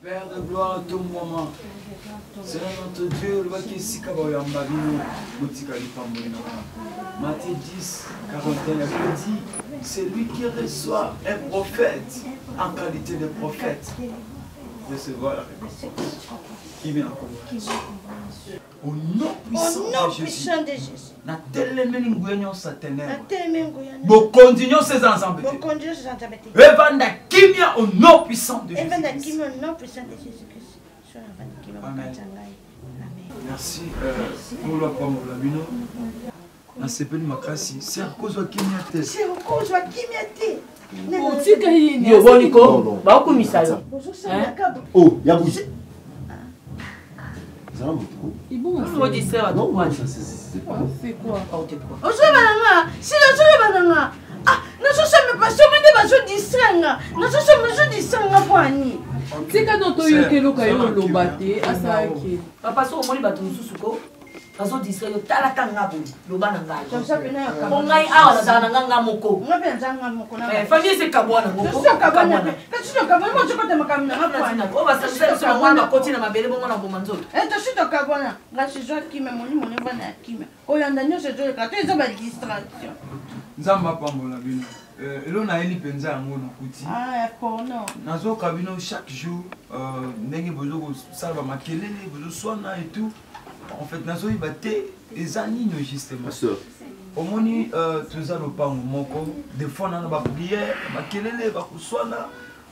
Père de gloire, ton moment. Seigneur notre Dieu, le qui est si kabayamba vino, boutika lipambolina. Matthieu 10, 41, il dit, c'est lui qui reçoit un prophète en qualité de prophète. Recevoir la récompense. Qui vient encore? Au nom puissant de Jésus. Na telemeni nguenyo sa ténèbres. Bo continuons ces ensembles. Evanda kimia au nom puissant de Jésus. Amen. Merci pour la parole de la bino. Na sepeli makasi. C'est à cause de kimia. C'est à cause de kimia. Yo boniko, ba ko misalo. Oh, ya bougé. On dit ça, non, c'est quoi? C'est quoi? Ah, azo disere tala kanga bo loba na ngai o ngai awa na dana nganga moko famille se kabwana moko kabwana kasi kabwana mo chokota makamina ngapwana o ba sa so mwana koti na mabele bongo na boma nzoto to shito kabwana ngasi zo kime moni moni bana kime o yanda nyose zo ka to ezo ba distraction nzamba pambola bino elo na eli penza yango na kuti kono nazo kabino chaque jour ndenge bozo ko salva makelele bozo swana et tout. En fait, nous avons des années justement. Au moins, tous allons pas des fois, on a des prières,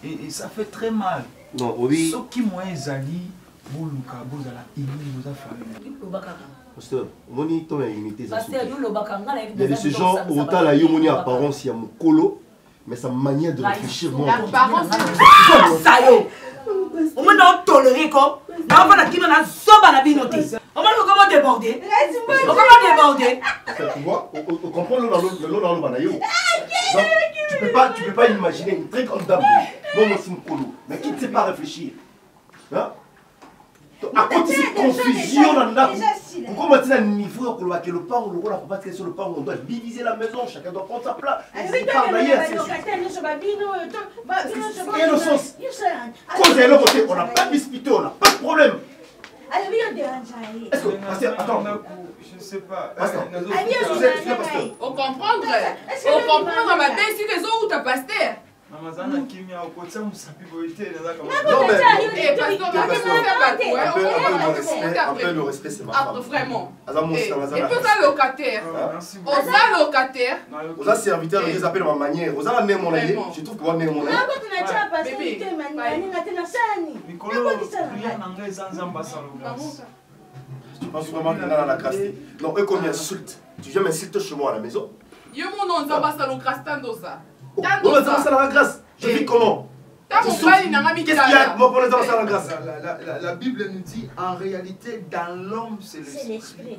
et ça fait très mal. Non, oui. Ce qui moi est ali, vous Luka, vous allez vous Pasteur, moni ton unité ça. Il y a des gens autant la yomoni apparence il y a mon colo, mais sa manière de réfléchir moi. L'apparence ça yo. On m'a non toléré comme. Là on va la qui m'a soba la binoté. On va comment déborder. On va déborder. Tu vois, on comprend le dans le banayo. Tu peux pas imaginer une très grande dame. Non, c'est mon colo, mais qui ne sait pas réfléchir. Hein? À côté de cette confusion là, pourquoi maintenant le niveau que le parent, le rôle la papa sur le parent, on doit diviser la maison, chacun doit prendre sa place. C'est pas d'ailleurs, c'est il y a le sens. Quand j'ai le côté, on n'a pas disputé, on n'a pas de problème. Est-ce que, pasteur, attends, je sais pas. On comprend ma belle si les autres t'as pasteur. Mamazana kimia okotsa musapi boité na zaka. Non mais un peu le respect c'est ma femme. Vraiment. Et puis ça locataire. Merci beaucoup. On locataire. On a serviteur les appelle ma manière. On a né mon aïe. Je trouve qu'on a né mon aïe. Tu penses vraiment qu'on a la grâce? Non, eux comme ils insultent. Tu viens m'insulter chez moi à la maison. Yo mon nom ça va ça le grâce tandosa. Non, mais ça la grâce. Je vis comment? Qu'est-ce qu'il y a pour les gens la grâce? La Bible nous dit en réalité dans l'homme c'est l'esprit.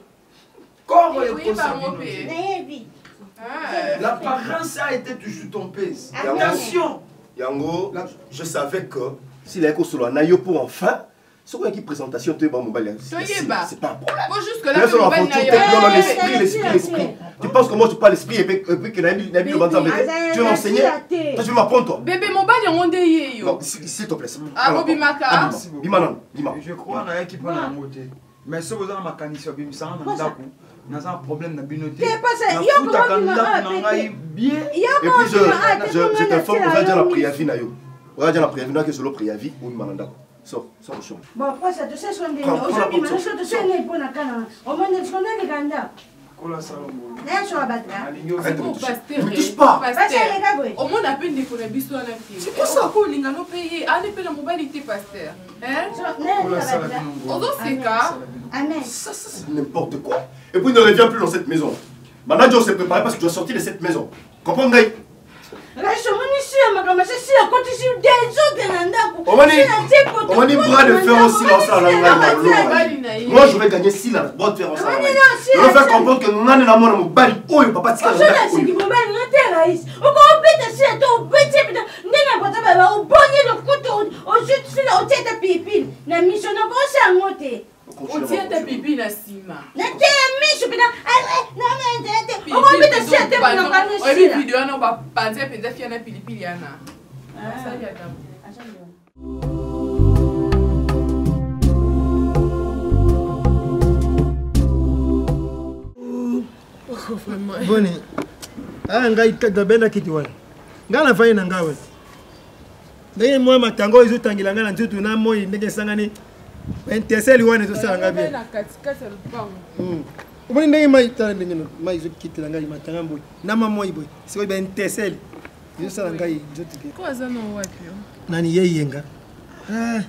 Comme l'apparence a été toujours trompée. Attention. Yango, je savais que s'il y a un nayo pour enfin, c'est quoi qui présentation de mon mobile? C'est pas un problème. L'esprit. Tu penses que moi je parle l'esprit et puis que Nabi tu veux m'enseigner? Toi tu veux m'apprendre toi? Bébé mon bail on dit non, s'il te plaît. Ah Obimaka. Dis-moi. Je crois qu'il y a qui prend la moitié. Mais si vous avez ma canisse, vous avez un problème de binoté. Et puis je t'informe qu'on va dire la préavis. On va dire la préavis que c'est le préavis ou mananda. Sors le champ. Bon, après ça, tu sais ce qu'on dit. Aujourd'hui, je suis né pour la canne. Au moins, je connais les ganda. Ne touche pas. Au moins, on a peine de connaître l'histoire. C'est quoi ça? On a payé. On a payé la mobilité, pasteur. Ça, c'est n'importe quoi. Et puis, ne reviens plus dans cette maison. Maintenant, on s'est préparé parce que tu dois sortir de cette maison. Comprends-tu? On m'a dit bras de fer aussi dans ça. Moi je vais gagner 6 là, bras de fer en ça. Je vais faire comprendre que nous n'avons pas mon bali. Oh, il papa tika. On tient ta pipi na sima. On vraiment. Boni. Ah ngai tabenda kiti wana. Ngala fai na ngawe. Ndenge moi matango izo tangila ngala ntutu na moi ndenge sangani. Enteseli wana to sala ngabi. Na katikati ya lupango. Uboni ndenge mai tala ndenge no mai izo kiti ngai matanga mboy. Na mama moi boy. Siko ba enteseli. Izo sala ngai izo tiki. Kwa zana wapi yo? Nani yeyenga. Ah.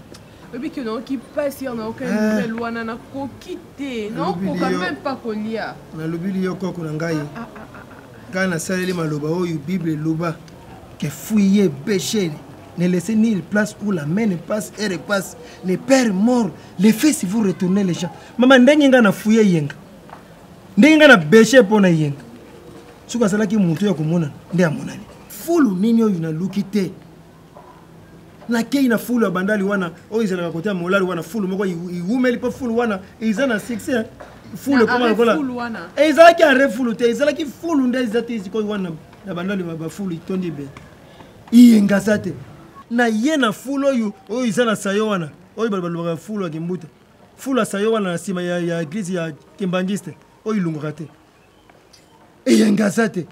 Bébé qui n'a qui passe on a aucune nouvelle wana na kokite. Non, ko quand même pas kolia. Na lobili yo koko na ngai. Quand na saleli maloba oyo Bible loba que fouiller péché. Ne laissez ni une place où la main ne passe et repasse. Les pères morts, les fils si vous retournez les gens. Maman ndenge nga na fouiller yenga. Ndenge nga na péché pona yenga. Suka sala ki muntu ya komona nde amonani. Fulu nini oyo na lukite. Na kei na fulu ya bandali wana oyo izala kotea molali wana fulu moko iwumeli pa fulu wana izana succès. Fulu kama kola. Ezala ki arre fulu te ezala ki fulu nde izati iziko wana na bandali ba fulu itondi be. Iyenga sate. Na yena fulu oyo izana sayo wana oyo balbalwa fulu ya kimbuta. Fulu sayo wana na sima ya église ya Kimbangiste oyo lunguka te. Iyenga sate.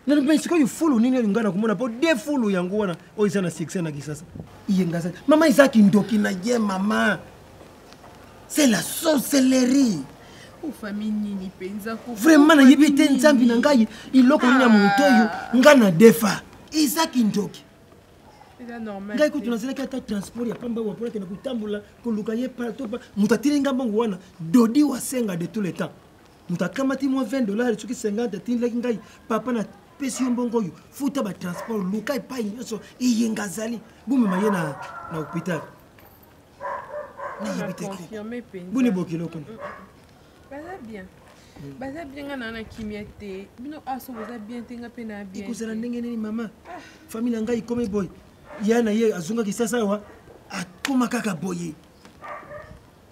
Nani pensi ko fulu nini ngana kumona po de fulu yangu wana o izana succès na kisasa. Iyenga sate. Mama izaki ndoki na ye mama. C'est la sorcellerie. Ou famille nini penza ko. Vraiment na yibite nzambi na ngai iloko nya muntu oyo ngana defa. Izaki ndoki. C'est normal. Ngai ko tunazela ka transport ya pamba wa pora tena kutambula kuluka ye partout mutatiri ngamba wana dodi wa senga de tout le temps. Mutakamati mo $20 tuki 50 tinleki ngai papa na pesi mbongo yo futa ba transport luka ipai nyoso iyenga zali bume maye na hôpital. Confirmé penza. Buni bokilo kono. Baza bien. Baza bien na kimiete. Bino aso baza bien tenga pena bien. Ikozala ndenge nini mama? Famille ngai comme boy. Yana ye azunga kisasa wa akoma kaka boye.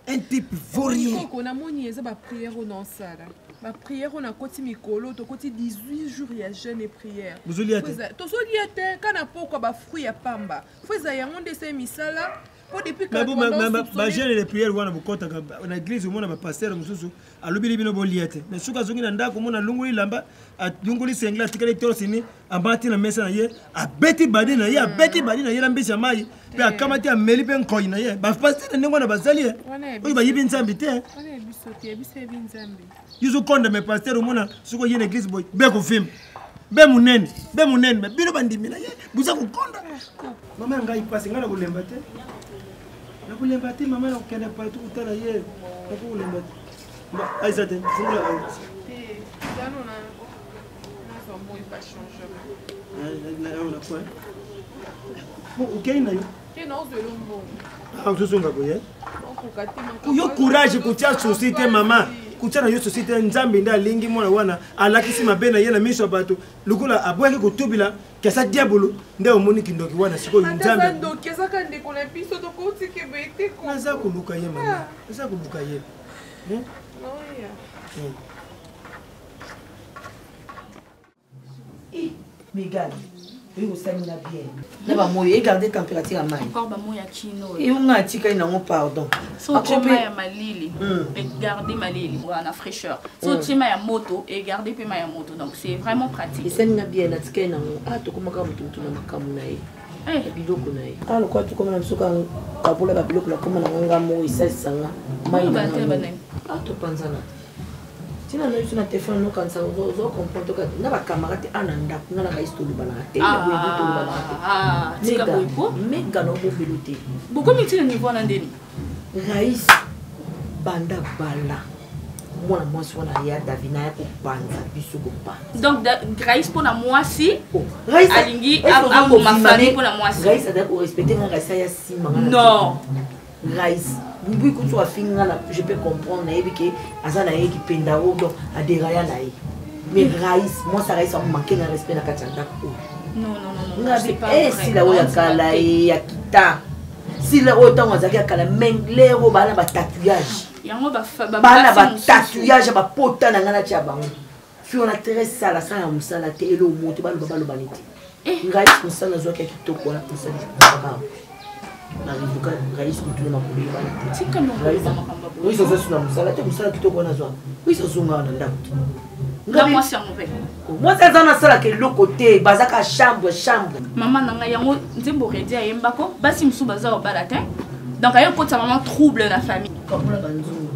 Un type vaurien. On a moni eza ba prière non sala. Ba prière on a koti mikolo to koti 18 jours ya jeûne et prière. Buzoliate. To soliate kana poko ba fruit ya pamba. Foza yango ndese misala. Depuis ba jeune les prières wana bukota na église mona ba pasteur mususu alobili bino boliate mais suka zongi na ndako mona lunguli lamba atunguli sengla tikale torosini ambati na mesa na ye abeti badi na ye abeti badi na ye na mbisi mai pe akamati ameli pe nkoi na ye ba pasteur ndenge wana bazali oyi ba yibi nzambi te wana bisote bise binzambi yuzo konda me pasteur mona suko ye na église boy be ko film be munene bino bandimi na ye buza ko konda mama ngai pasi ngana kulemba te. Na kulemba te mama na kukenda partout utala ye. Na kulemba te. Aïssa te, fungula out. Dano na so moi pas changer. Na quoi? Bon, OK na yo. Ke na zo lombo. Ah, usunga ko ye. Yo courage kutia société mama. Kutia na yo société nzambe nda lingi mwana wana alakisi mabena ye na miso bato. Lukula abweke kutubila kesa diabolo nde omoni kindoki wana siko nzambe. Ndoki ezaka ndeko na biso to koti ke bete ko. Naza kuluka ye mama. Naza kuluka ye. Non ya. Mégane. Oui, ça me l'a bien. Là-bas, moi, et garder température à main. Encore bah moi ya kino. Et on a tika ina ngo pardon. So tima ya malili et garder malili ou la fraîcheur. So tima ya moto et garder pe ma ya moto. Donc c'est vraiment pratique. Et ça me l'a bien na tika ina ngo. Ah to komaka mutu na makamu na ye. Eh biloko na ye. Ah le quoi tu comme na soka kabola ba biloko la comme na nganga mo isa sanga. Mai na. Ah to panzana. Tina na yusuna téléphone no kansa zo comprendre que na ba camarade ananda na la gaïsto lu bana te tika boipo mega no bo beluté beaucoup mitina niveau na ndeni Raïs banda bala mwana mwasi wana ya davina ya kupanza biso kupanza donc Raïs pour na mwasi Raïs alingi ako ma famille pour na mwasi Raïs ada ko respecter nga Raïs ya sima non Raïs Mbu ko so afinga na je peux comprendre na yebiki azana yeki penda donc aderaya na ye mais Raïs moi ça Raïs a manqué de respect na katanda non c'est pas vrai si la oya kala ya kita si la autant azaki kala menglero bana ba tatouage yango bana ba tatouage ba pota na ngana tia bango fi on a très sala ça ya musala te elo moto ba lo baniti Raïs musala zo ka kitoko na musala narivuka raisi kutuna makulu bana tika no makamba oui ça c'est na musala te musala kitoko na zwa oui ça zonga na ndako nga mwasi ya mauvais moi ça zana sala ke le côté bazaka chambre maman nanga yango nzembo redi ayembako basi musu baza obala te donc ayo kota maman trouble na famille kapula banzungu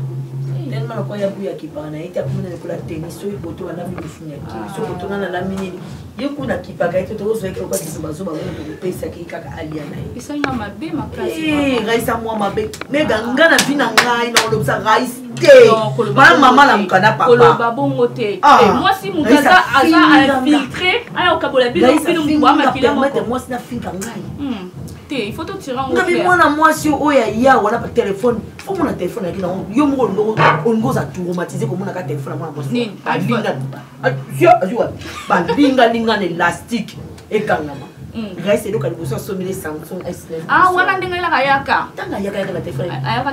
tellement ko ya buya kipana ita kumuna kola tennis so ipoto wana bimusunya ki so koto na la minini yeku na kipaka ito to zo ekoko kisobazo ba mona to pesa ki kaka alia na ye isa nga mabe makasi raisa moi mabe mega ngana vina ngai na olobsa rais te ba mama la mukana papa koloba bongo te moi si mukaza aza infiltré ayo kabola bilo bilo mwa makila moko moi sina finka ngai il faut te tirer en haut. Moi, moi, si on a un téléphone, faut mon téléphone avec yo on goes à traumatiser comme on a un téléphone moi. Linga élastique et calme. Reste donc à l'époque sommet les Samsung S9. Ah, wana ndenge la kayaka. Tanga yaka la téléphone.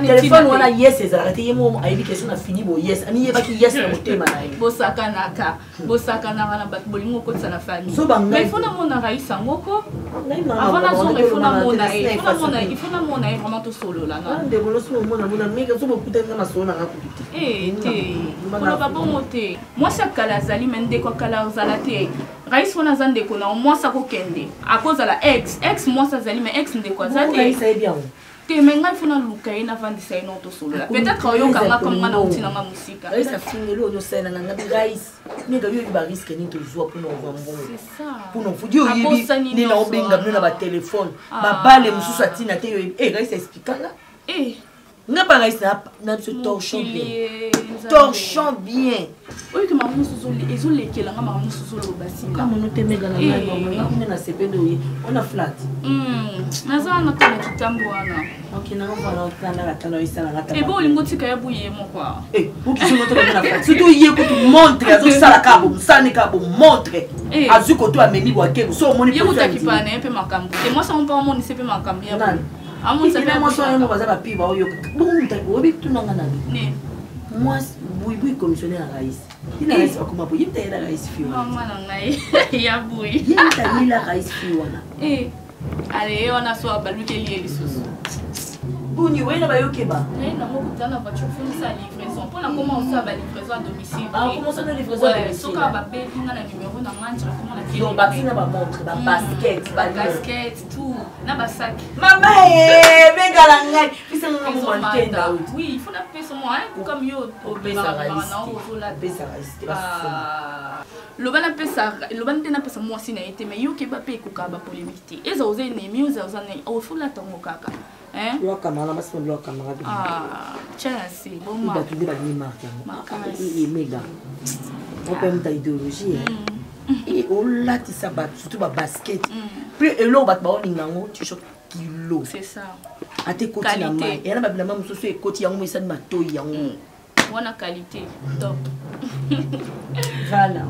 Téléphone wana yes c'est arrêté yemo ayibi question na fini bo yes. Ani yeba ki yes na motema na ye. Bosaka naka na bat bolingo ko tsana famille. Mais il faut na mona raisa ngoko. Avant la zone il faut na mona il faut na mona vraiment tout solo là non. Ande bolo so mona mega so bokuta na maso na ngakuti. Kono ba bongo te. Moi ça kala zali mende ko kala zala te. Rais wana zande ko na moi ça ko kende. À cause de la ex moi ça zali mais ex ndeko azate te menga funa luka ina vandi sa ino to solo peut-être yo kanga comme ngana utina nga musika rais afingelo no sena nga rais mega yo ba risque ni to joie pour no vambo c'est ça pour no fudio yibi ni na obenga na ba téléphone ba bale mususu atina te yo rais expliquanga nga ba rais na se torchon bien oui que maman suzoli ezole kela nga maman suzolo basila kama no te mega na nga na sependo on a flat naza na kana kitambo wana OK na ngona otanda la tano isala ngata et bon lingo tika ya buye mo quoi pour qui je na flat surtout hier ko tu montre azo sala kabo musani kabo montre azuko to ameni bo akebo so moni pour ça qui pa na pe makambo et moi ça on pas moni c'est pe makambo ya amon ça pe moi so mo baza ba piba oyo bon ta obi tunanga na ni moi oui commissionnaire à Raïs il a Raïs comme pour il t'a la Raïs fiona maman ngai ya bui il t'a mis la Raïs fiona allez on a soit balu ke lié les sous boni wena ba yokeba na mo kutana voiture fini sa livraison pour la commencer à livraison à domicile comment ça la livraison à domicile soka ba be nga na numéro na nganja comment la donc ba fina ba montre ba basket ba casquette tout na ba sac mama mega la ngai pisa nga mo mantenda oui il faut la payer moi comme yo obesa Raïs le ban pesa le ban tena pesa moi si na été mais yo ke ba pe ko ka ba polémique eza oze ne mi oza ne au faut la tongo kaka lo kamala masimo lo kamala tiens c'est bon ma ba tude ba ni marque il est méga on peut mettre idéologie et on la ti sabat surtout ba basket puis elo bat ba oninga ngo tu choc kilo c'est ça ate koti na mai et na ba bilama mususu e koti yango mesani matoyi yango wana qualité top voilà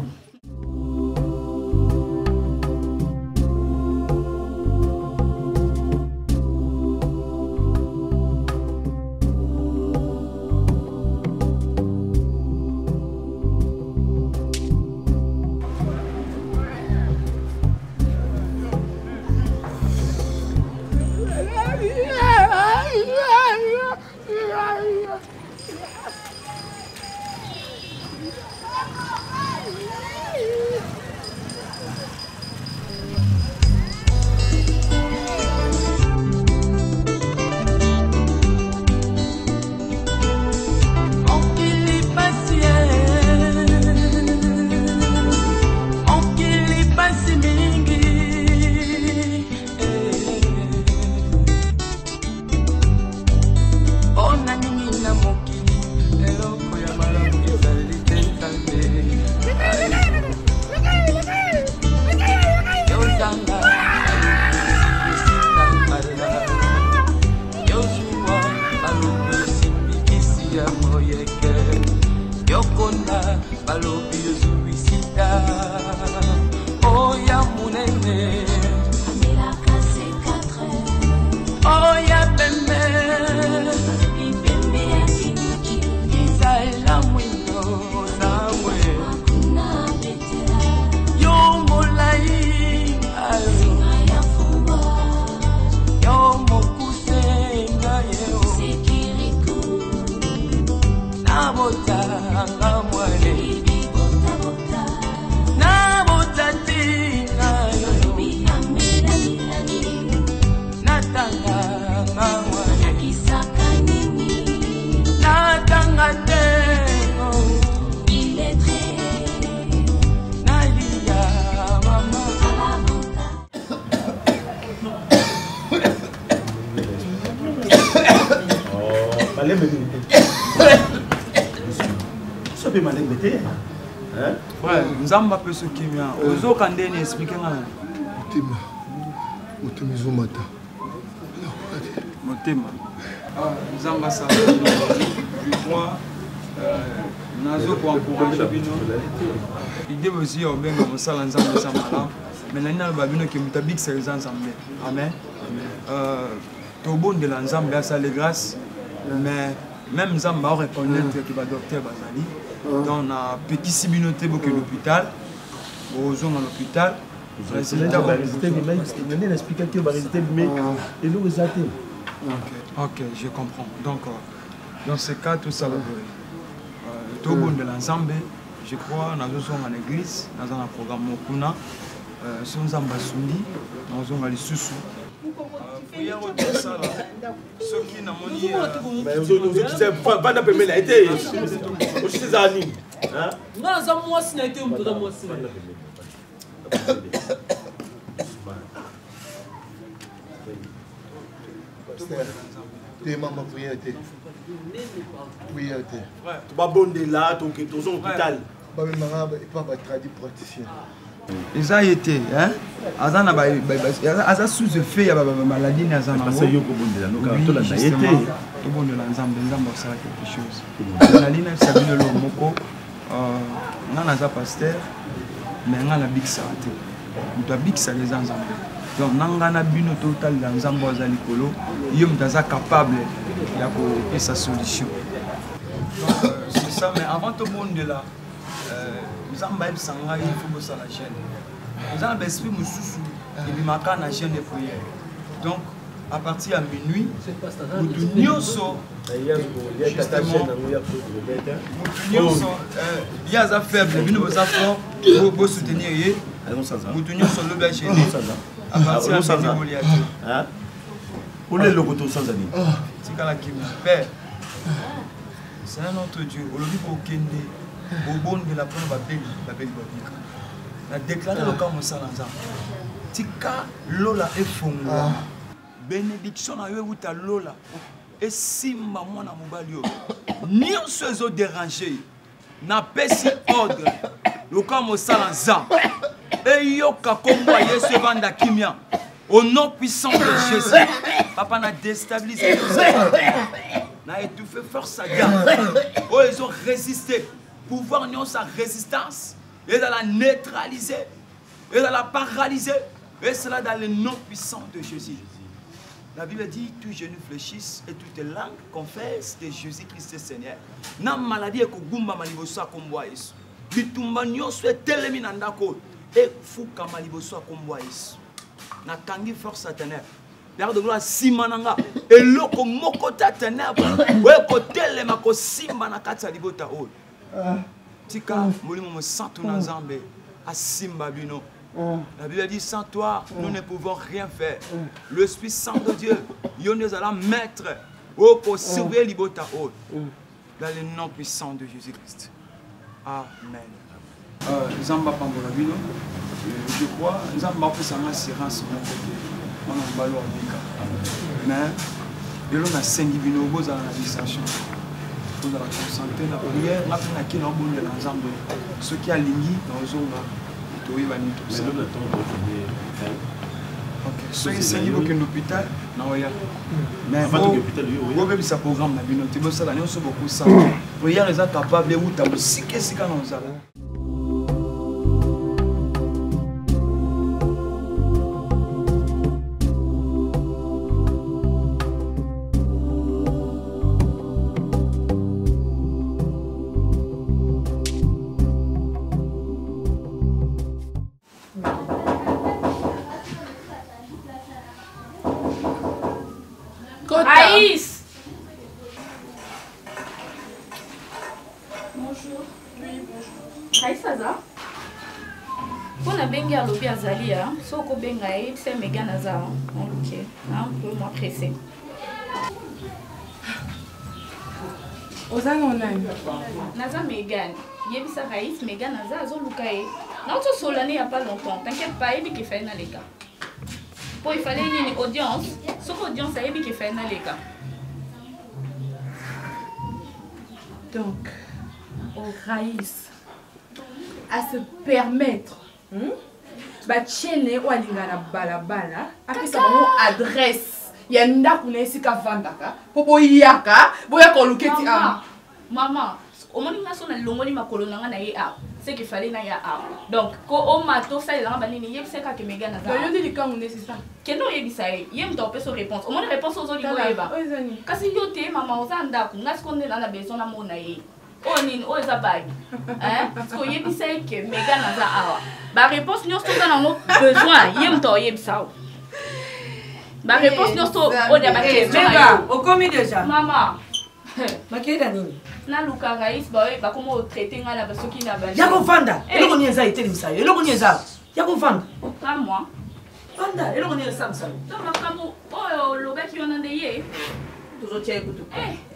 Ouais, nous avons pas ce qui vient. Aux autres, quand on explique, nous avons ça. Je crois, nous avons encouragé. L'idée aussi, on va faire ça ensemble. Mais nous avons qui est big c'est ensemble. Amen. Tout bon de l'ensemble, ça les grâces. Mais même nous avons reconnaître que le docteur Bazali. Donc, on a petit sibinoté pour l'hôpital. Aux hommes à l'hôpital. Ok, je comprends. Donc, dans ce cas, tout ça va durer. Tout le monde de l'ensemble, je crois, nous sommes en église, nous avons un programme Mokuna, nous sommes en Basundi, nous sommes à l'Issousou. Prière au ça là. Ceux qui n'ont pas dit. C'est pas la première été. Aussi c'est Zani. Non, ça moi si n'a été un peu de moi. Tu maman prière été. Prière été. Tu vas bonder là, ton hôpital. Pas même pas traduit praticien. Ils ont été, hein? Ils ont sous-effet, il y a des maladies, ils ont parce que yo ko bonde là, nous quand été. Tout bon de l'ensemble, ils ont ça quelque chose. La ligne c'est bien le moko. On a un pasteur, mais on a la big santé. On doit big ça les ensemble. Donc on a un bino total l'ensemble aux alikolo. Ils sont capables de sa solution. Donc c'est ça, mais avant tout le monde de là. Nous avons il faut bosser la chaîne. Nous avons l'esprit Moussoussou et nous marquons la chaîne de prière. Donc, à partir de minuit, nous sommes il y a des faibles, nous sommes forts pour soutenir. Nous sommes le berger. À partir de minuit, pour les locaux sans amis. C'est quand qui me perd. C'est un autre Dieu. Aujourd'hui, pour Kende. Au bon de la première belle la déclaré le camp Moussalanza. Tika Lola et Fongo. Bénédiction à eux ou ta Lola. Et si maman n'a moubalio. Ni on se dérangé. N'a pas si ordre. Le camp Moussalanza. Et yoka kombo yesu vanda kimia. Au nom puissant de Jésus. Papa n'a déstabilisé. N'a étouffé force à garde. Oh, ils ont résisté. Pouvoir nier sa résistance et de la neutraliser et de la paralyser et cela dans le nom puissant de Jésus. La Bible dit tout genou fléchisse et toute langue confesse que Jésus-Christ est Seigneur. Na maladie ko gumba maliboso akomboa Yesu. Bitumba nyonso etelemi na ndako et fuka maliboso akomboa Yesu. Na kangi force satanaire. Père de gloire simananga et loko moko ta ténèbre ouais ko telema ko simba na kati libota o. Tika molimo mo santo na Nzambe asimba bino. La Bible dit sans toi nous ne pouvons rien faire. L'Esprit Saint de Dieu yo nous allons mettre au pour surveiller libota o dans le nom puissant de Jésus-Christ. Amen. Nzamba pambola bino. Je crois Nzamba peut s'en assurance on a balo abika. Mais yo na sengi bino boza na distraction. Pour la concentrer la prière, la prière qui est en bon de l'ensemble. Ceux qui alignent dans le zone, ils vont tout ça. Ceux qui sont au l'hôpital, non, il y a. Mais vous avez ce programme, vous avez ça, nous sommes beaucoup ça. Prière, ils sont capables de vous dire si qu'est-ce qu'on a. Aïs! Bonjour. Oui, bonjour. Aïs, ça va? Pour la benga lobby azali, soko benga c'est méga naza. Ok, un peu moins pressé. Ozana onani? Naza Megan. Yebisa Raïs, Megan naza azo lukae. Non, tu solané il n'y a pas longtemps. T'inquiète pas, il y a fait dans les cas. Pour il fallait une audience. Sauf audience, il y a fait dans les cas. Donc, Raïs, à se permettre, bachene ou alingana balabala, après ça adresse, yanda kuna esika vandaka, popo yaka, boya koluketi am. Maman, au moment où on a l'ongoli ma colonne na ye a, c'est qu'il fallait na ya a. Donc, quand on m'a tout ça, il a banni yep c'est que méga na. Donc, yo dit quand on est c'est ça. Keno yebisa yem to pe so réponse. Au moins réponse aux autres yeba. Kasi yo te maman ozanda ku ngas konde na besoin na mona ye. Onin o eza bagi. Hein? Parce que yebisa que méga na za awa. Ba réponse nyos to na no besoin yem to yebisa. Ba réponse nyos to o de ba question. Méga, au commis déjà. Maman. Makeda nini? Na luka Raïs ba comment traiter ngala ba soki na ba. Yako vanda. Eloko ni eza iteli msayo. Eloko ni eza. Yako vanda. Pas moi. Vanda, eloko ni eza msayo. Donc makamo o lobaki ona ndeye. Tuzotia ekutu.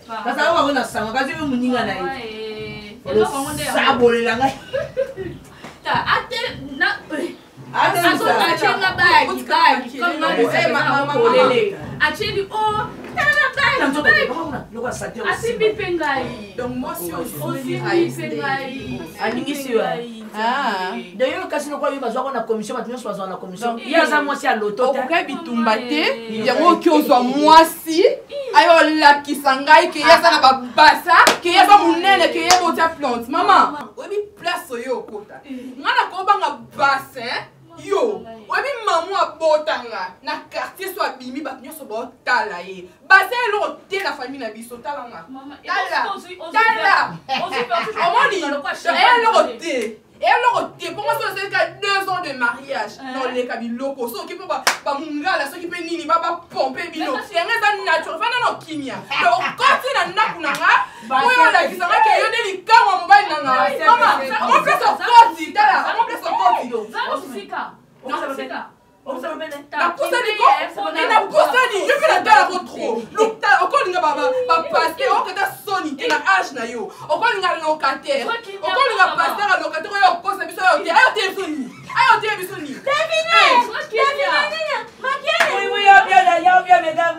Parce awa wana sanga kazi we muninga na ye. Eloko ngonde ya. Sabolela ngai. Ta ate na Azo achenga bagi comme maman olele. Acheli oh donc moi aussi d'ailleurs kasi no kwa yo bazwa na commission batunyo bazwa na commission yaza mwasi ya loto okoka bitumba te yango ki ozwa mwasi ayo la kisangai ke yaza na babasa ke yaza munene ke yebo tia plante mama obi place oyo okota ngana ko banga bassin yo obi mamu abotanga na quartier so abimi batunyo so botala ye bassin lo te na famille na biso talanga tala omoni alors, pour moi, c'est 2 ans de mariage. Non, les kabiloko, ceux qui peuvent pas mungala, ceux qui peuvent nini, pas pomper bilo. C'est un raison naturel. Enfin, non, kimia. Donc, quand tu n'as pas kunanga, moi, la qui s'en va qu'il y a des cas où on va nanga. Maman, on fait son côté, là, on fait son côté. Non, c'est ça. La poussani, je fais la dalle à trop. Encore une va passer, on peut Sony, tu as âge na yo. Encore une locataire. Encore une passer à locataire, on pose la mission. Ayo Sony. Ayo Sony. Oui, bien, mesdames,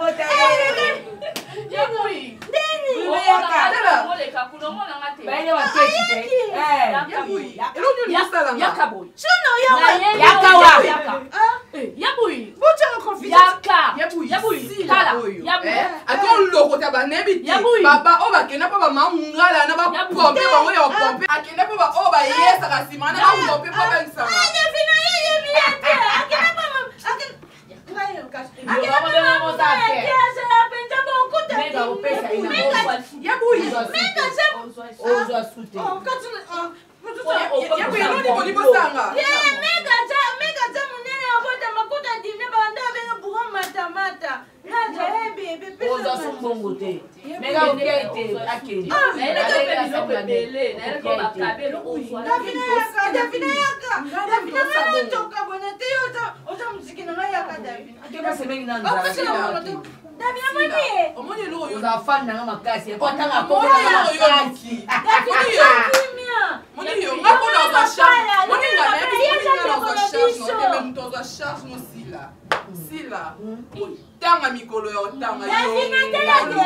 Tanga mikolo ya tanga yo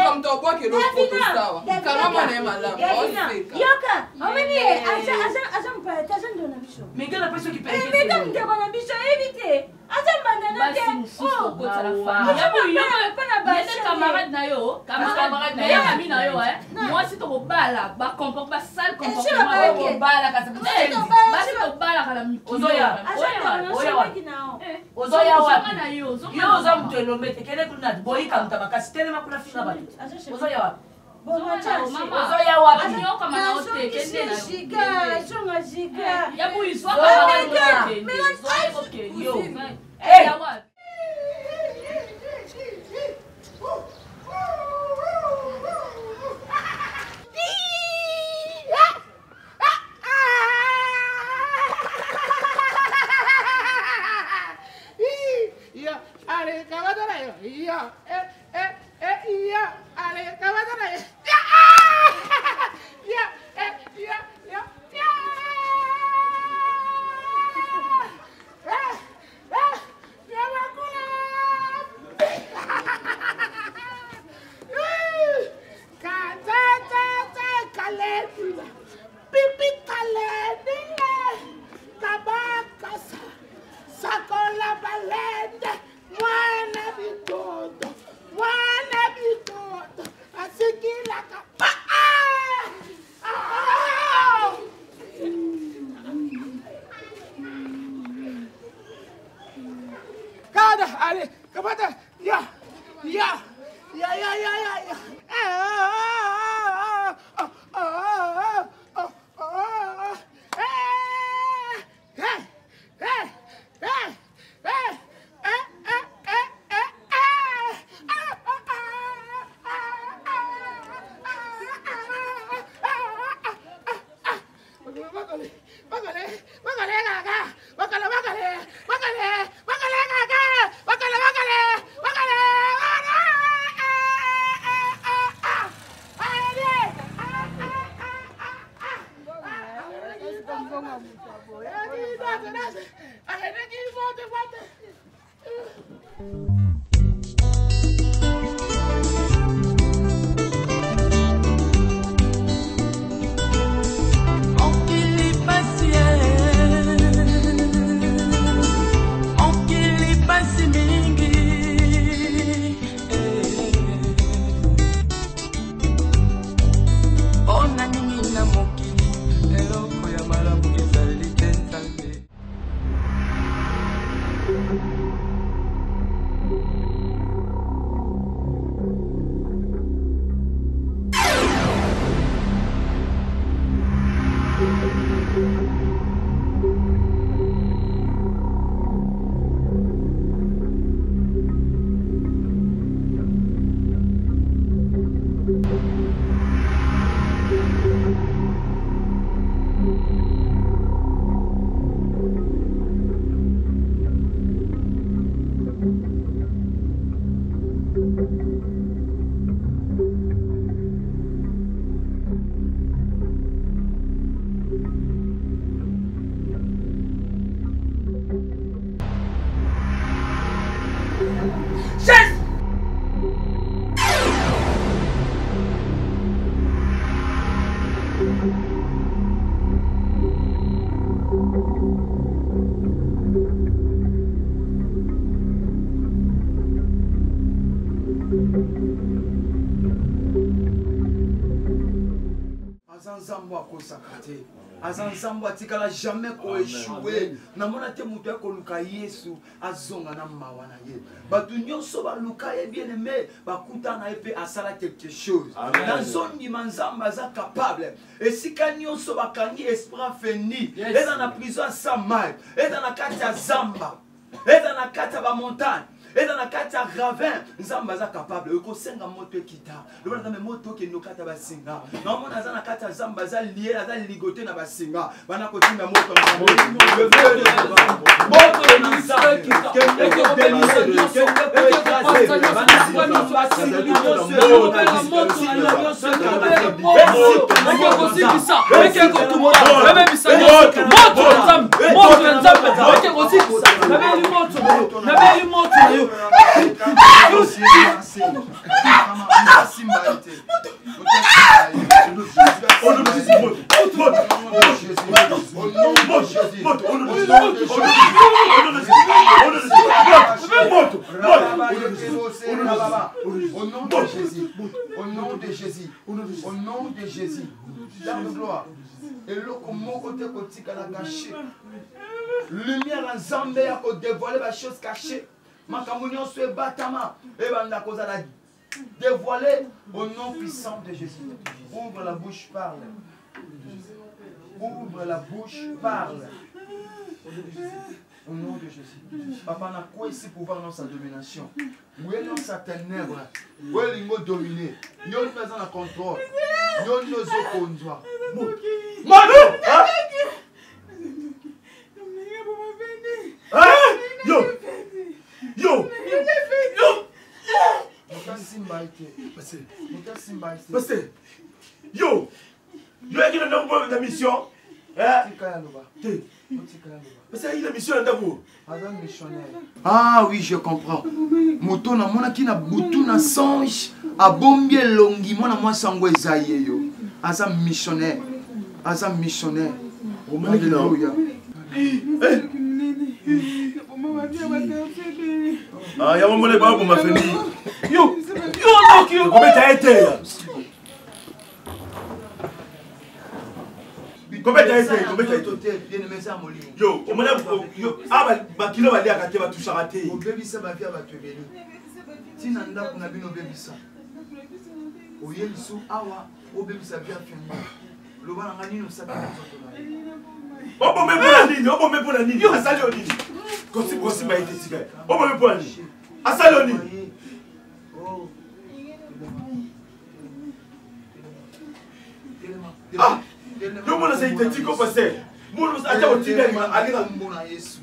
comme to bois que le photo sawa kama mwana malama yoka omeni acha mpata acha ndo na bisho mais la personne qui paye mais comme te bona bisho éviter acha bandana te oh y'a camarade na yo meilleur ami na yo moi si to bala ba comporte ba sale comportement bala ka ba si to bala kala ozoya na yo ozo mtelo mete kele kuna boyi kamta makasi tele makuna fina bali ozoya wapi ozoya wapi yo kama na hotel kende na yo shonga jiga ya buizwa kama yo ya wapi Kale allez, kamata, ya. Azanzambo atikala jamais ko échouer namona te mutu ekoluka Yesu azonga na mawana ye batu nyonso baluka ye bien aimé bakuta na epe asala quelque chose na zongi manzamba aza capable esika nyonso bakangi esprit feni eza na prison à Samai eza na kati ya zamba eza na kati ya ba montagne eza na kati ya ravin nzamba aza capable ekosenga moto ekita lobana kama moto ke nokata basinga na mona aza na kati ya zamba aza lié aza ligoté na basinga bana kotinda moto na moto na nzamba ke ko délice ke ko écraser bana sikono basinga au nom de Jésus, dans le gloire. Et l'autre mot côté kotika la caché. Lumière en Zambé a dévoilé les choses cachées. Ma communion soit batama et banda cause la dévoiler au nom puissant de Jésus. Ouvre la bouche, parle. Ouvre la bouche, parle. Au nom de Jésus. Papa n'a quoi ici pouvoir dans sa domination. Où est dans sa ténèbre? Où est l'immo dominé? Nous nous faisons la contrôle. Nous nous au conduit. Yo! Yo! Yo! Yo est qui dans la mission? Parce qu'il y a une mission d'amour. Ah oui, je comprends. Moto na mona ki na butu na songe abombie longi mona moi sango ezaye yo. Asa missionnaire. Asa missionnaire. Alléluia. Ah, il y a un moment où on m'a fait yo! Comment t'as été là? Combien t'as été? Yo, on m'a dit, ah, bah, kilo va dire à tu vas tout rater. Au bébé, ça va faire, tu es si nanda qu'on a bien au bébé ça. Au yélisou, awa, au bébé ça vient finir. Le bas en anine, ça va oh, bon, mais pour la ligne, oh, bon, mais pour la ligne, à salut au ligne. Comme si possible a été tigre. Oh, bon, mais pour la ligne, à salut au ligne. Ah, le monde a été tigre parce que mon a été au tigre, il a été au monde à Yesu.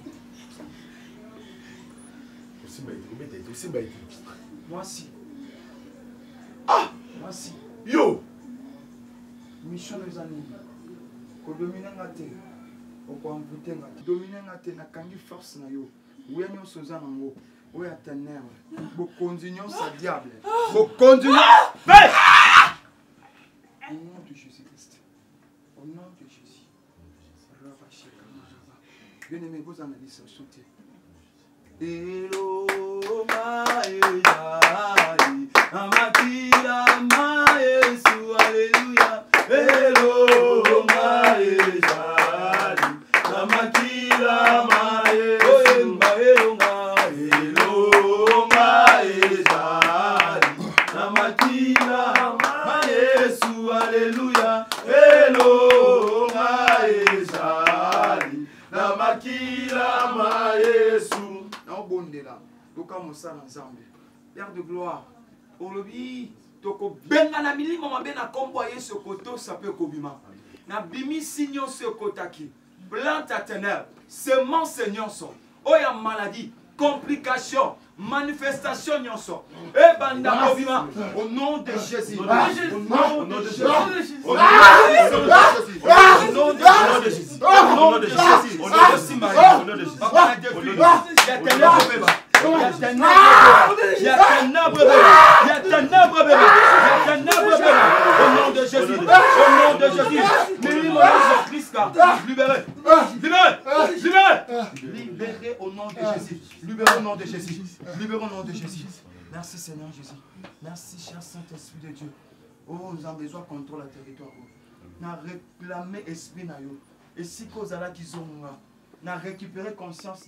Moi si. Ah, moi si. Yo. Mission les amis. Ko dominer ngate. Oko amvute ngate. Dominer ngate na kangi force na yo. Ouya nyo soza nango. Ouya tener. Bo continuons sa diable. Bo continuons. Au nom de Jésus-Christ. Au nom de Jésus. Bien aimé, vos analyses chantez. Hello, Maïdari, Amakira, Maïsou, Alléluia. Hello, Maïdari, Amakira, Maïsou, Hello, Maïdari, Amakira, Maïsou, Alléluia. Hello, Maïdari, Amakira, Maïsou. Bondela, toka mosala nzambe, Père de gloire, olobi, toko benga na milimo mabena kombo Yesu koto sape kobima. Na bimi signon se kotaki, plante à ténèbres, semence nyonso, oya maladie, complication, manifestation nyonso. E banda kobima, au nom de Jésus. Au nom de Jésus. Au nom de Jésus. Au nom de Jésus. Au nom de Jésus. Au nom de Jésus. Papa, il y a ténèbres bébé. Il y a ténèbres bébé. Il y a ténèbres bébé. Il y a ténèbres bébé. Il y a ténèbres bébé. Au nom de Jésus. Au nom de Jésus. Christ, libéré. Libéré. Libéré. Libéré au nom de Jésus. Libéré au nom de Jésus. Libéré au nom de Jésus. Merci Seigneur Jésus. Merci cher Saint-Esprit de Dieu. Oh, nous avons besoin de contrôle le territoire. Nous avons réclamé l'esprit. Et si cause à la qu'ils ont, nous avons récupéré conscience.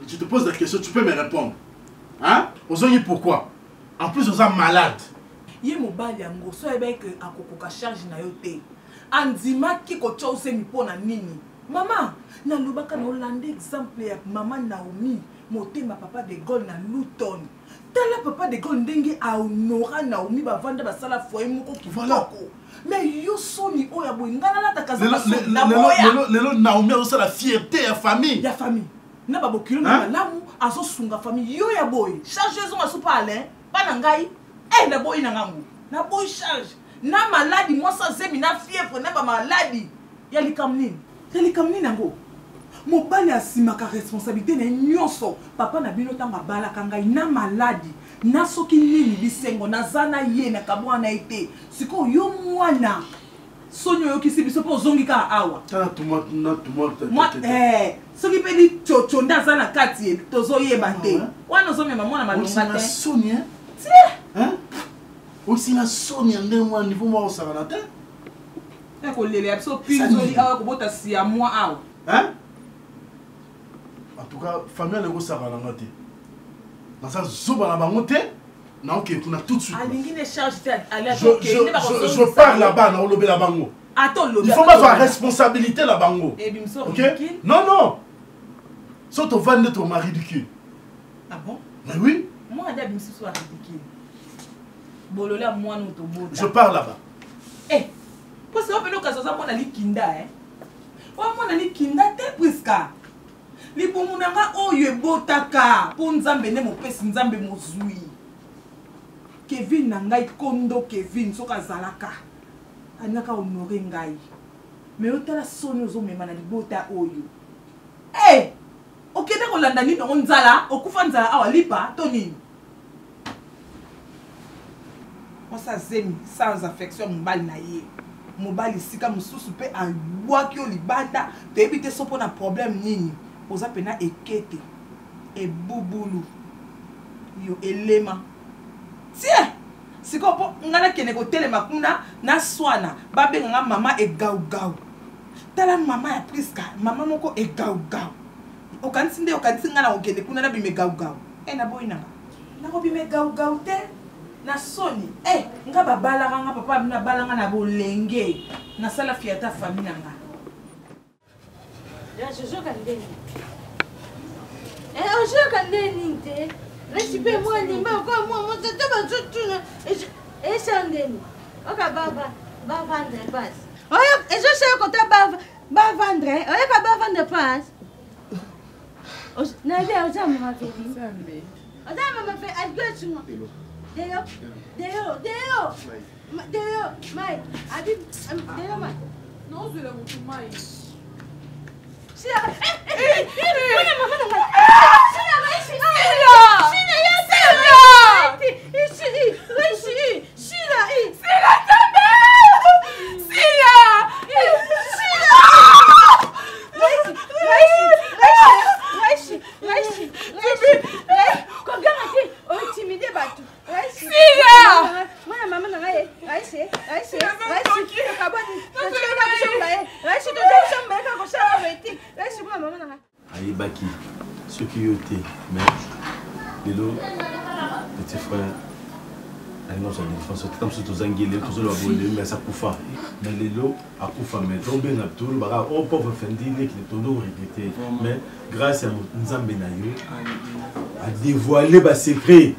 Je te pose la question, tu peux me répondre. Hein? Aujourd'hui, pourquoi? En plus, on est malade. Ye mobali yango so ebe ke akokoka charge na yo te. Andima ki ko chose mi pona nini. Mama, na lubaka na Hollande exemple ya mama Naomi, motema papa de Gaulle na Luton. Tala papa de Gaulle ndenge a honora Naomi ba vanda ba sala foyer moko kitoko. Mais yo soni oya boy ngana na takaza na boya. Lelo Naomi a la fierté ya famille. Ya famille. Na ba bokilo na malamu azo sunga famille yo ya boy. Charge zo masupa ale, bana ngai. Eh na boy na ngangu. Na boy charge. na maladie moi ça zemi na fièvre na ba maladie ya likamnini yango mobali asimaka responsabilité na nyonso papa na bino tanga balaka ngai na maladie na soki nini bisengo naza na ye na kabwa na ete siko yo mwana sonyo yo kisi biso po zongi ka awa tala tuma soki pe di chocho ndaza na kati tozo yeba te wana zo mema mwana malunga te Sonia hein aussi na Sonia ndé moi niveau moi au saranate e ko lele abso pinzoli awa ko bota si ya moi awa hein en tout cas famille ngo sarananga te na sa zoba na bango te na OK kuna tout de suite je pars là-bas na olobe la bango il faut avoir responsabilité la bango OK non so to vendre ton mari du cul ah bon mais oui moi ada bimsi so ridicule bolola moi no to bota je pars là-bas parce que on peut l'occasion ça mona likinda wa mona likinda te priska libumunanga oyo ebotaka po nzambe ne mopesi nzambe mozui Kevin na ngai kondo Kevin soka zalaka anaka honore ngai mais otala soni ozomema na libota oyo okende kolanda nini ngo nzala okufa nzala awa lipa to nini osa zemi sans affection mobali na ye mobali sika mususu pe alwaki o libanda toyebi te so mpona problème nini oza pena ekete ebubulu yo elema tie siko po ngana kene ko telema kuna na swana babenganga mama egaugau tala mama ya Priska mama moko egaugau okanisi ngana okende kuna na bime gaugau na boyinanga na ko bime gaugau te na soni nga babalaka nga papa bina balanga na bolenge na sala fiata famille nga ya jojo kandeni ojo kandeni te recipe moi ni ma ko moi tata ba tutuna chandeni oka baba vendre passe oyo ejo se ko ta ba vendre oyo ka ba vendre passe na bien oza mama feli sambe oza mama feli adgretuma Deo, Mike, Abi, Deo, Mike. Non, je l'ai montré, Mike. Baki, ce qui était, mais Lelo, petit frère, non, ça défense, comme si tu as angélé, tu as abonné, mais ça coufa. Mais Lelo a coufa, mais tombé na tout, bah, on peut faire dire que les tonneaux regrettés, mais grâce à Nzambe Nayo, a dévoilé bas secret.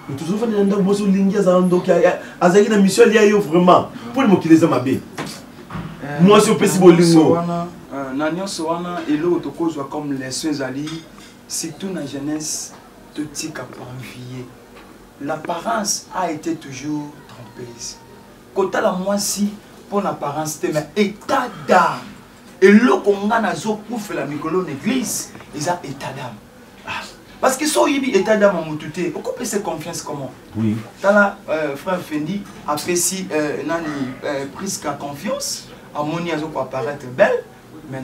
Mais toujours fait un peu de lingues à donc à la mission il y a eu vraiment pour le qu'ils aiment bien. Moi je peux si bolingo. Nanion soana et l'autre cause comme les soins ali surtout dans la jeunesse de tika pour envier. L'apparence a été toujours trompeuse. Quand la moi si pour l'apparence c'était mais état d'âme. Et le conga na zo pour faire la micro l'église, ils ont état d'âme. Parce que so yibi état d'âme en moutouté, pourquoi peut se confiance comment? Oui. Tala frère Fendi apprécie nani prise qu'à confiance, harmonie à zo pour apparaître belle. Mais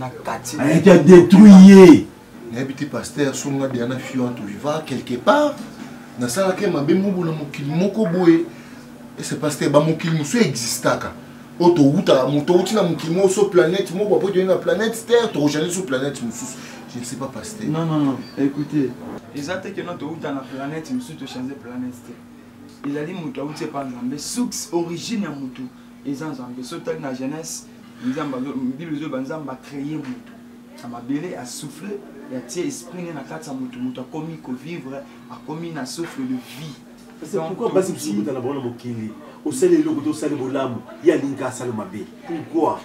elle était détruite. N'habité pasteur, songa de ana fiant tu va quelque part. Na sala ke mabe mubu na mokili moko boye. Et c'est pasteur ba mokili musu existaka. Oto uta moto uti na mokili mo so planète mo ba pote na planète Terre, to rejoindre sur planète musu. Je ne sais pas pasteur. Non. Écoutez, ils ont que notre uta na planète musu to changer planète Terre. Ils a dit moto uti pas nzambe, source origine ya moto. Ils ont nzambe sotal na jeunesse. Nzamba a créé mutu. Ça m'a belé à souffler, il a tiré esprit na kata mutu mutu a commis que vivre, a commis na souffle de vie. C'est pourquoi pas si vous êtes dans la bonne mokili, au sel et l'eau sale bolam, il y a l'inka salomabé. Pourquoi?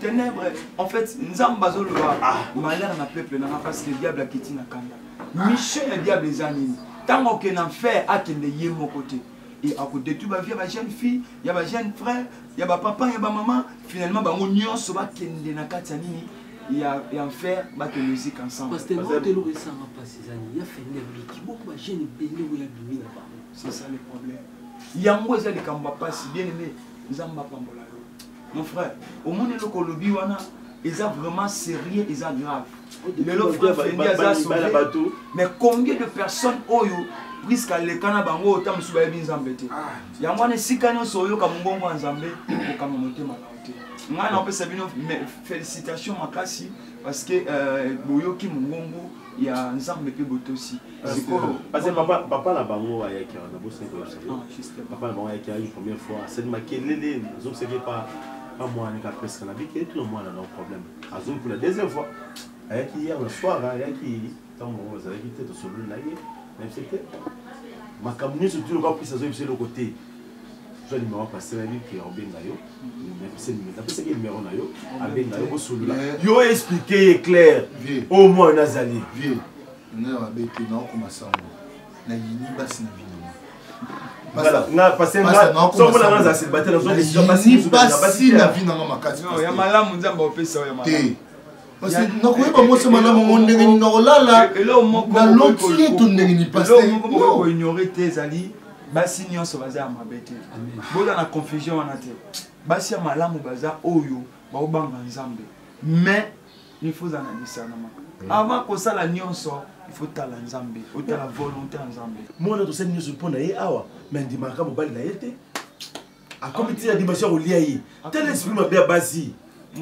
Ténèbres. En fait, Nzamba zolwa malheur na peuple na parce que le diable a quitté na kanda. Michel le diable les anime. Tant qu'on en fait à qu'il y ait mon côté. et à côté de tout, il y a ma jeune fille, il y a ma jeune frère, il y a ma papa, il y a ma maman. Finalement, on union se bat kende na katani. Il y a en faire battre la musique ensemble. Parce que moi, je le ressens pas ces années. Il y a fait des qui beaucoup de jeunes bénis où il y a bimé là-bas. C'est ça le problème. Il y a moi qui kamba pas si bien aimé. Nzamba pambola. Mon frère, au monde le kolobi wana, ils sont vraiment sérieux, ils sont graves. Mais l'autre mais combien de personnes oyo puisque les cana bango autant me souba bien zambete. Ya mwana sikano soyo kamungongo nzambe ko kamomote malaote. Moi on peut savoir félicitations makasi parce que boyoki mungongo ya nzambe pe boto aussi. Parce que papa la bango ayaki on a bossé pour ça. Papa la bango ayaki une première fois, c'est makelele, zo c'est pas moi ni ka presque la vie que tout le monde a un problème. Azon pour la deuxième fois. Ayaki hier le soir ayaki tant bon vous avez quitté de solo là même c'était ma caméra sur tout le corps puis ça sur le côté. Je vais me passer la vie qui est en bengayo. Mais c'est le numéro na yo a bengayo solo là. Yo expliquer clair. Au moins Nazali. Vieux. On a bêté non comme ça. Na yini basi na vino. Na passer na so mona na za se battre dans zone basi na vino na makati. Non, ya malamu nzamba opesa ya malamu. Parce que nous avons commencé à ignorer tes alliés. Basi nyonso baza ya mabete. Boza na confusion wana te. Basi ya malamu baza oyo ba obanga nzambe. Mais il faut analyser na avant que ça la nyonso, il faut tala nzambe, il faut la volonté nzambe. Moi na to se nyonso pona ye awa, mais ndimaka mobali na yete. A comité ya dimension oliayi. Tel esprit ma bien basi.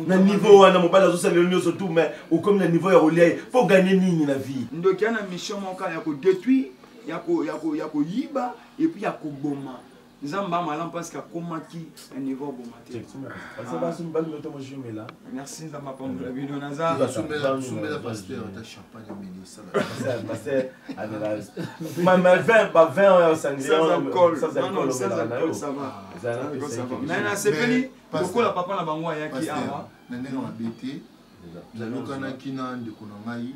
Na niveau wana mobali azosa le nyonso tout mais au comme na niveau ya oliayi, faut gagner nini na vie. Ndoki na mission monka ya ko détruire yako yiba et puis yako boma nzamba malam parce que komaki un niveau bomate merci nzamba pambola bino naza soumela pasteur ta champagne ministre ma 20 sans alcool ça va mais c'est fini pourquoi la papa na bango yaki awa nende na bete zalokana kina ndeko na ngai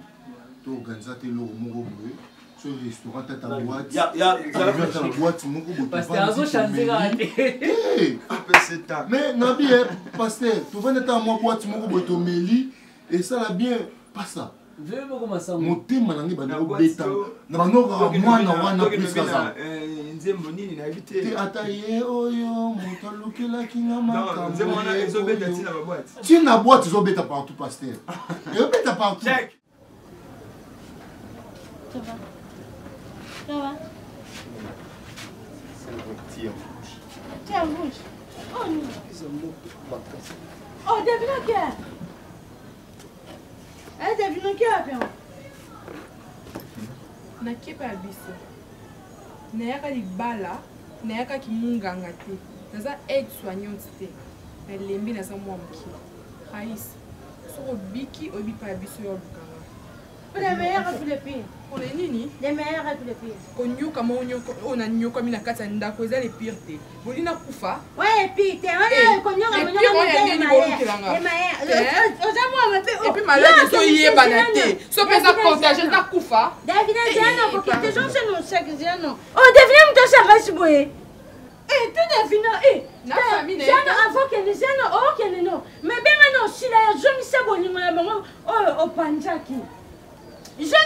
to organiser te lo moko boye ce restaurant tata boîte la boîte moko boye parce que azo chanter mais nabi pasteur tu vas neta moi boîte moko boye to meli et ça la bien pas ça motema nange bana obeta na banoka mwana wana plus kaza nzembo nini na éviter te ataye oyo moto alukelaki nga makambo nzembo wana ezobeta tina ba boîte tina boîte ezobeta partout pasteur ezobeta partout. Check. Ça va? Ça va? Tiens, bouge. Oh non. Oh, devine qui est? Eh, devine qui est? Nakepa ya biso nayaka libala nayaka kimunganga te naza aide soignante te nalembi naza mwa mokie Raïs soko biki obipa ya biso yo lukanga Pour les meilleurs et pour les pires. Pour les nini? Les meilleurs et pour les pires. Konyoka on a nyoka mina kata ndako eza les pires te. Bolina kufa? Ouais, pire te. On a konyoka les meilleurs. Et puis malade so yeba na te. So pesa contagieux na kufa. David Zano ko contagion c'est non chaque Zano. Oh, devine mto sa boye. Eh, tout devine na famille Zano avant que les Zano oh que non. Mais ben non, si la je mi sa boni ma maman oh panjaki. Je ne sais pas,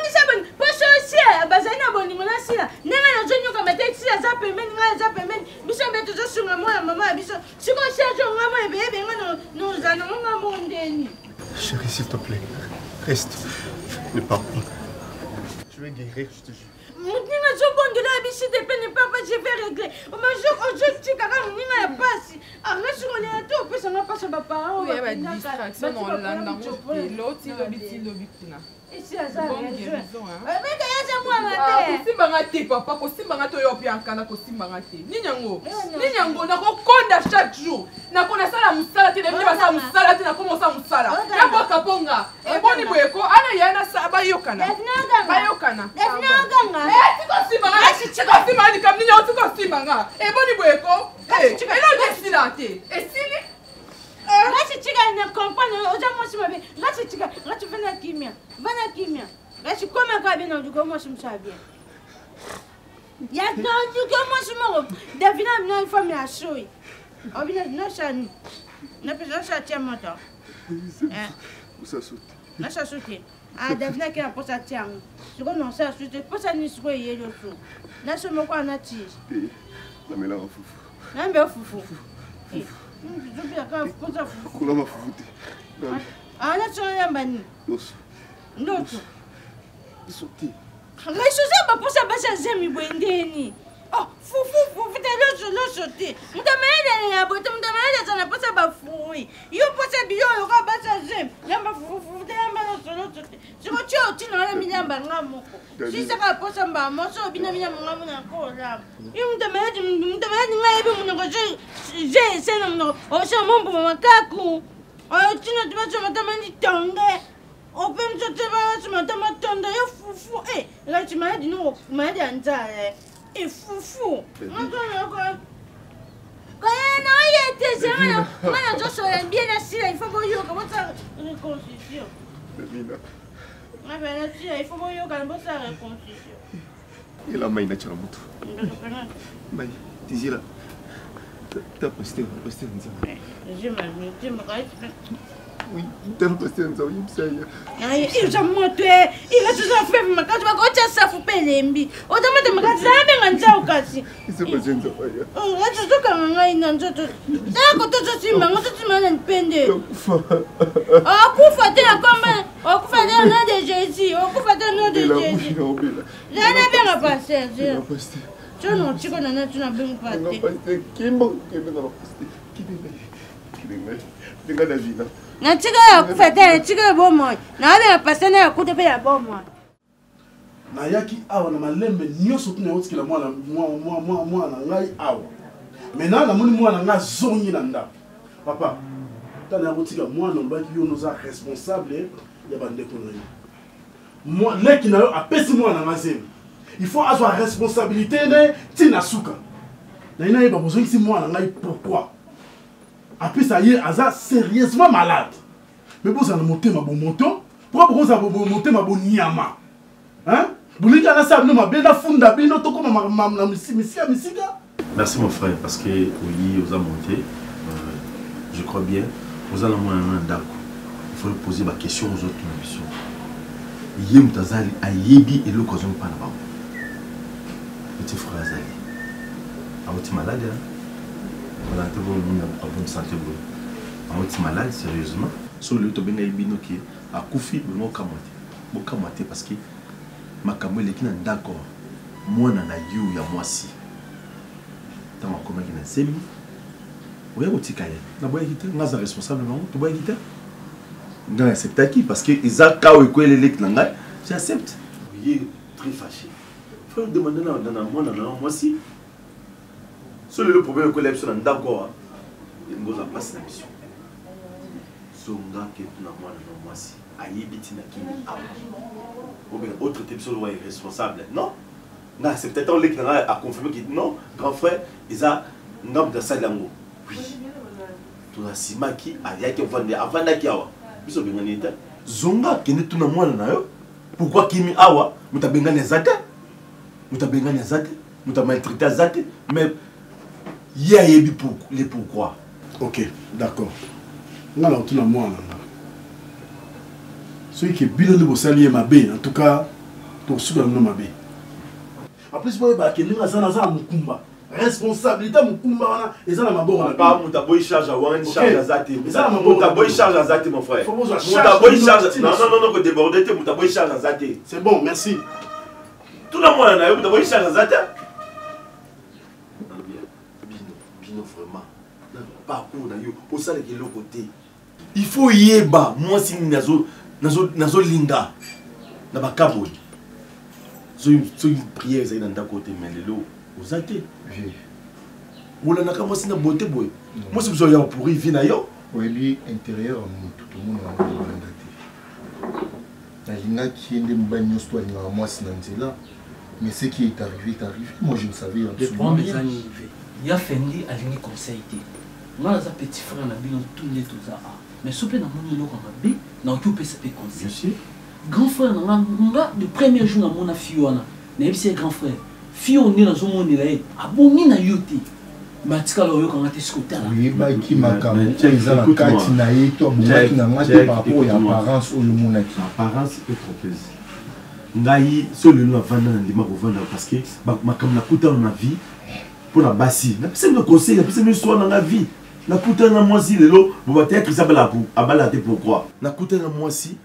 parce que si bazana boni mona si la nanga na jonyo ka mate si za pemeni nga za pemeni biso beto zo sunga moi maman biso si ko cherche nga moi bébé nga no zana nga mondeni. Chérie, s'il te plaît, reste. Ne pars pas. Je vais guérir, je te jure. Moutina zo bonde la biso de peine papa je vais régler. O ma je tika ka mouninga ya pasi. Ah na sur les ato pe ça n'a pas ça papa. Oui, il y a une distraction dans l'andan l'autre il l'obituna. Ici à ça. Bonne guérison hein. Mais que moi ma Kosimbanga te papa, kosimbanga to yo pia nkana kosimbanga te. Ninyango. Ninyango na ko konda chaque jour. Na kona sala musala te ndeba sala musala te na komosa musala. Na ko kaponga. E boni boyeko ana yana sa bayokana. Bayokana. Ganga. Kosimbanga. Kosimbanga ni kam ninyango kosimbanga. E boni boyeko. Elo desila te. E sili Rati chiga ne comprendre oja mo si mabe. Rati chiga, rati vena kimia. Vana kimia. Rati koma ka bien du comment je me bien. Ya non, tu commences mon. Davina mina une femme à souille. Obina non chani. Na pesa chatia moto. Ça saute. Na ça saute. Ah Davina qui a pour ça tiang. Je non ça saute, pour ça ni souille yelo sou. Na so mo kwa na ti. Na mela fufu. Na mbe fufu. Je bien quand pour ça fufu. Kula ma fufu. Ah na so yambani. Nosso. Nosso. Sauter. Mais ça pas pour ça pas ça zemi bwendeni. Oh, fufu te lo sauter. Mtamele ya bote mtamele sana pas ça ba fui. Yo pas ça bio yo ka ba ça zemi. Yamba fufu te yamba lo sauter. Siko tio tino na minyamba ngamoko. Si ça ka pas ça ba mo so bina minyamba ngamu na kola. Yo mtamele ngaibe munoko je sena munoko. O so mombo makaku. O tino tu ba so mtamele tonge. On peut me sortir ce matin, m'attendre, il est foufou. Eh, là, tu m'as dit non, tu m'as dit un tas, il est foufou. Quand il était, c'est moi, je suis bien assis, il faut que je comment ça reconstitution. Il faut que je comment ça reconstitution. Il a maïna charamoto. Maï, dis là. T'as posté, Je m'ai oui, t'as posté un zawi msaya. Il já monté, il a toujours fait ma carte, ma carte ça faut payer lembi. O dama de ma carte ça ben nganja ukasi. Isso pas gente zawi. Oh, là tu toka ngai na nzoto. Na ko to simba, ngo to simba na pende. Ah, kufa tena kama, o kufa tena na de Jésus, o kufa tena de Jésus. Là na bien passer. Je posté. Tu non, tu connais na tu na bien passer. Non posté, kimbo na posté. Kimbe. Venga da vida. Na tika ya kufatana tika bomo na wale pasana ya kutepe ya bomo na yaki awa na malembe nyoso tuna yotikila mwana ngai awa mena na moni mwana nga zongi na nda papa tana yotika mwana mbaki yo noza responsable ya bandeko na yo moi leki na yo apesi mwana nga zemi il faut avoir responsabilité ne tina suka na ina yeba bozongi si mwana ngai pourquoi. Après ça y est, Aza sérieusement malade. Mais vous allez monter ma bonne moto. Pourquoi vous allez monter ma bonne niama? Hein? Vous voulez que ça ma belle funda bino to comme ma misiga. Merci mon frère parce que oui, vous avez monté. Je crois bien. Vous allez moins d'accord. Il faut poser ma question aux autres missions. Yem tazali ayebi et l'occasion pas là-bas. Petit frère Azali. Ah, tu es malade hein? On a bonne santé. On est malade sérieusement. Sur le tobenga ibino qui a koufi le mot kamote parce que ma kamwe qui n'est d'accord. Moi na you ya moi si. Dans ma comment qui n'a semi. Oui au tikaye. Na boya kite ngaza responsable non to boya kite. Non accepte qui parce que Isaac kawe ko les lek nanga. J'accepte. Oui très fâché. Faut demander na moi si. Seul le problème que l'élection est d'accord, il nous a passé la mission. Songa qui est tout moi si aïbiti na qui ou bien autre type de responsable. Non, non c'est peut-être un lec à confirmer que non, grand frère, ils ont un homme de Salango. Oui. Tout la sima qui a yaki avant d'aki awa. Biso bengani eta. Zonga qui est tout moi na yo. Pourquoi kimi awa? Muta bengani zate. Muta bengani zate. Muta maltraité zate. Mais il y a les pourquoi. Ok, d'accord. On a tout le monde. Celui qui est bien de vous saluer ma bé, en tout cas, pour ceux qui ont ma bé. Après, je vois que nous avons Mukumba. Responsabilité Mukumba, et ça, on a ma bonne. Pas Moutaboy charge à Warren charge à Zate. Moutaboy charge à Zate, mon frère. Moutaboy charge. Non, que déborder, Moutaboy charge à Zate. C'est bon, merci. Tout le monde a eu Moutaboy charge à Zate. Parcours na yo au sale de l'autre côté il faut yeba moi si nazo linga na bakaboli so une prière ça dans côté mais lelo ozate wala na kama sina beauté boy moi si vous ya pour vivre na yo oui intérieur tout le monde a bandate na linga qui est mbani histoire na moi sina nzela mais ce qui est arrivé moi je ne savais absolument rien. Il y a Fendi à l'uni conseil. Moi, j'ai un petit frère, tous les deux ans. Mais si vous avez un nom de B, non, tu peux se faire conseil. Grand frère, le premier jour, mon fille, c'est grand frère. fille on est dans son monde là aboni na yote matika lo yo kanga te scooter oui ba ki makambo eza na kati na ye to bomaki na ngate par rapport ya apparence oyo monaki apparence et trompeuse ngai solo na vana ndima ko vanda parce que makambo na kuta na vie pour la basi na pese me conseil na pese me soir na vie na kuta na mwasi lelo bobate krisa bala ku abala te pourquoi na kuta na mwasi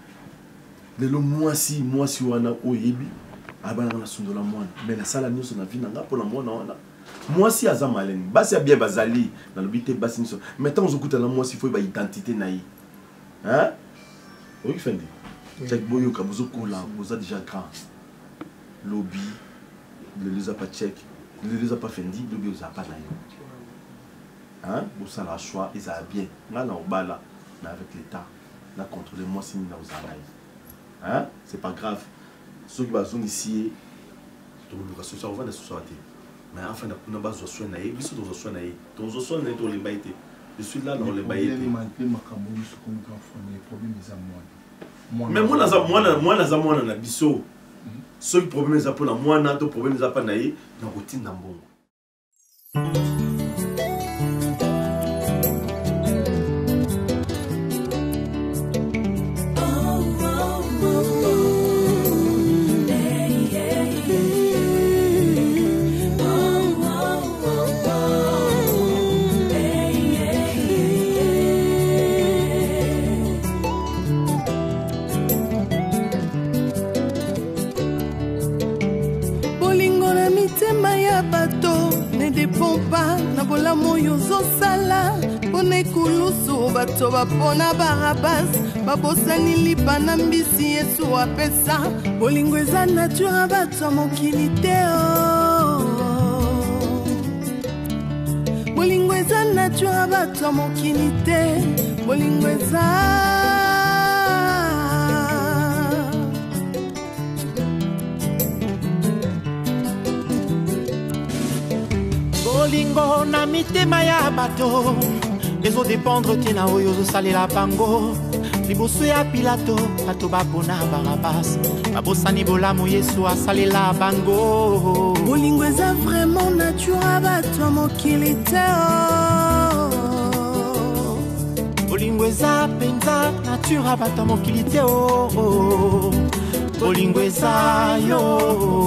lelo mwasi wana oyebi abana na sundola mwana mais la sala nyonso na vie na nga pona mwana wana mwasi aza maleni basi ya bien bazali na lobité basi nyonso maintenant ozokuta na mwasi faut ba identité na ye hein oui fendi check boyo ka bozokola boza déjà grand lobby le les a pas check le les a pas fendi lobby oza pas na yo hein bosa la choix ils a bien nga na obala na avec l'état na contrôler mwasi na ozala hein c'est pas grave ceux qui bazon ici to le social on va de société mais enfin na bazo soin na ye biso to soin na ye to soin na to le baité je suis là dans le baité mais moi na za mwana na biso ceux qui problème za pour na mwana to problème za pa na ye na routine na mbongo bato bapona barabas babosani lipa na mbisi yesu apesa bolingo eza nature bato mokili te bolingo eza nature bato mokili te bolingo eza bolingo na mitema ya bato ezo dépendre tina oyo ozosalela bango liboso ya pilato bato bapona barabas babosani bolamu yesu asalela bango bolingo eza vraiment nature bato mokili te bolingo eza penza nature bato mokili te bolingo eza yo